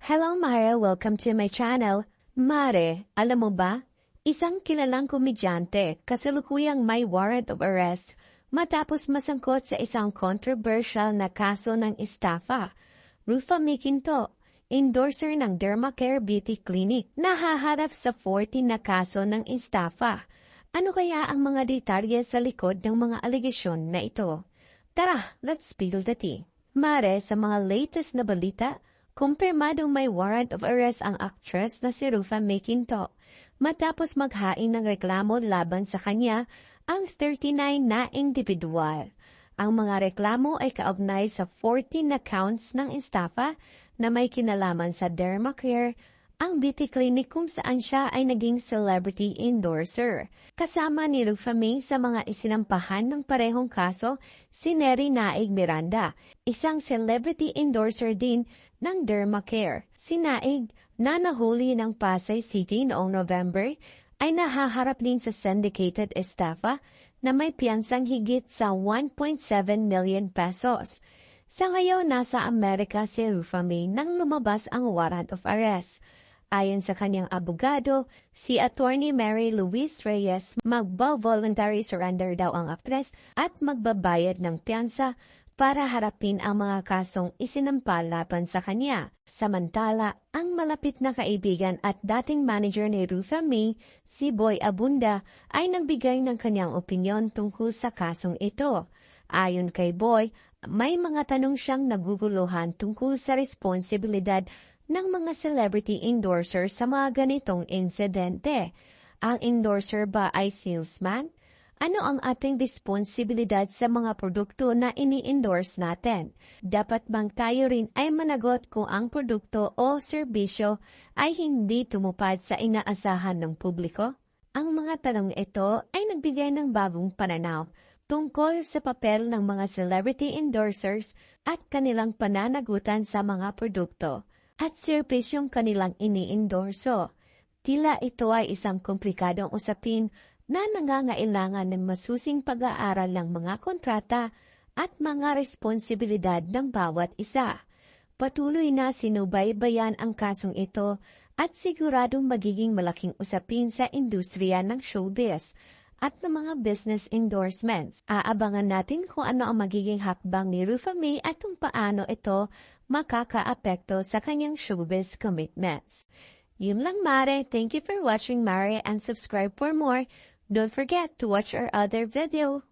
Hello Mare, welcome to my channel. Mare, alam mo ba? Isang kilalang komedyante kasalukuyang may warrant of arrest matapos masangkot sa isang controversial na kaso ng estafa. Rufa Miquinto, endorser ng Dermacare Beauty Clinic, nahaharap sa 14 na kaso ng estafa. Ano kaya ang mga detalye sa likod ng mga alegasyon na ito? Tara, let's spill the tea. Mare, sa mga latest na balita, kumpirmadong may warrant of arrest ang actress na si Rufa Miquinto matapos maghain ng reklamo laban sa kanya ang 39 na individual. Ang mga reklamo ay kaugnay sa 14 na counts ng estafa na may kinalaman sa Dermacare, ang beauty clinic kung saan siya ay naging celebrity endorser. Kasama ni Rufa May sa mga isinampahan ng parehong kaso si Neri Naig Miranda, isang celebrity endorser din ng Dermacare. Si Naig, na nahuli ng Pasay City noong November, ay nahaharap din sa syndicated estafa na may piyansang higit sa 1.7 million pesos. Sa ngayon, nasa Amerika si Rufa May nang lumabas ang warrant of arrest. Ayon sa kanyang abogado, si Attorney Mary Louise Reyes, magba-voluntary surrender daw ang aktres at magbabayad ng piyansa para harapin ang mga kasong isinampa laban sa kanya. Samantala, ang malapit na kaibigan at dating manager ni Rufa May, si Boy Abunda, ay nagbigay ng kanyang opinyon tungkol sa kasong ito. Ayon kay Boy, may mga tanong siyang naguguluhan tungkol sa responsibilidad ng mga celebrity endorser sa mga ganitong insidente. Ang endorser ba ay salesman? Ano ang ating responsibilidad sa mga produkto na ini-endorse natin? Dapat bang tayo rin ay managot kung ang produkto o serbisyo ay hindi tumupad sa inaasahan ng publiko? Ang mga tanong ito ay nagbigay ng bagong pananaw tungkol sa papel ng mga celebrity endorsers at kanilang pananagutan sa mga produkto at serbisyong kanilang ini-endorso. Tila ito ay isang komplikadong usapin na nangangailangan ng masusing pag-aaral ng mga kontrata at mga responsibilidad ng bawat isa. Patuloy na sinubaybayan ang kasong ito at siguradong magiging malaking usapin sa industriya ng showbiz at ng mga business endorsements. Aabangan natin kung ano ang magiging hakbang ni Rufa May at kung paano ito makakaapekto sa kanyang showbiz commitments. Yun lang Mare, thank you for watching Mare and subscribe for more. Don't forget to watch our other video.